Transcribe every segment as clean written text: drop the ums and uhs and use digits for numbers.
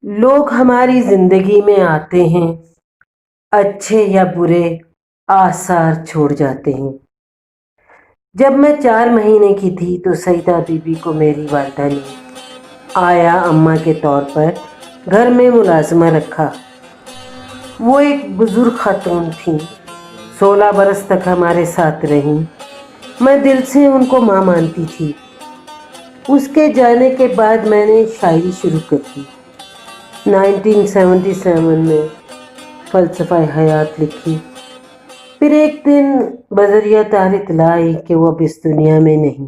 لوگ ہماری زندگی میں آتے ہیں، اچھے یا برے آثار چھوڑ جاتے ہیں۔ جب میں 4 مہینے کی تھی تو سیدہ بی بی کو میری والدہ نے آیا اماں کے طور پر گھر میں ملازمہ رکھا۔ وہ ایک بزرگ خاتون تھیں، 16 برس تک ہمارے ساتھ رہیں۔ میں دل سے ان کو ماں مانتی تھی۔ اس کے جانے کے بعد میں نے شاعری شروع کر دی۔ 1977 میں فلسفہ حیات لکھی۔ پھر ایک دن بذریعہ تار اطلاع آئی کہ وہ اب اس دنیا میں نہیں۔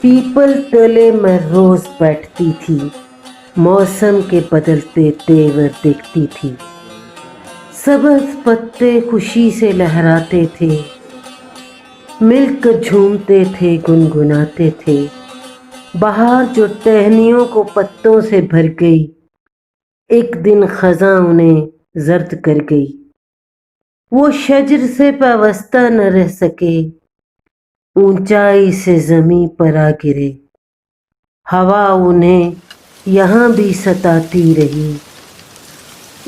پیپل تلے میں روز بیٹھتی تھی، موسم کے بدلتے تیور دیکھتی تھی۔ سبز پتے خوشی سے لہراتے تھے، مل کر جھومتے تھے، گنگناتے تھے۔ بہار جو ٹہنیوں کو پتوں سے بھر گئی، ایک دن خزاں انہیں زرد کر گئی۔ وہ شجر سے پیوستہ نہ رہ سکے، اونچائی سے زمیں پر آ گرے۔ ہوا انہیں یہاں بھی ستاتی رہی،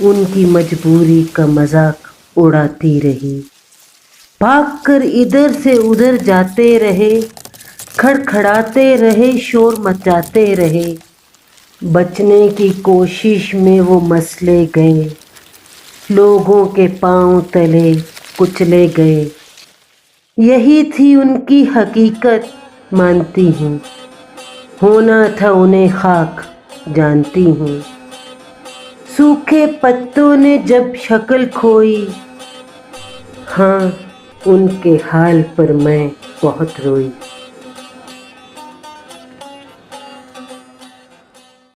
ان کی مجبوری کا مذاق اڑاتی رہی۔ بھاگ کر ادھر سے ادھر جاتے رہے، کھڑکھڑاتے رہے، شور مچاتے رہے۔ بچنے کی کوشش میں وہ مسلے گئے، لوگوں کے پاؤں تلے کچلے گئے۔ یہی تھی ان کی حقیقت، مانتی ہوں۔ ہونا تھا انہیں خاک، جانتی ہوں۔ سوکھے پتوں نے جب شکل کھوئی، ہاں ان کے حال پر میں بہت روئی۔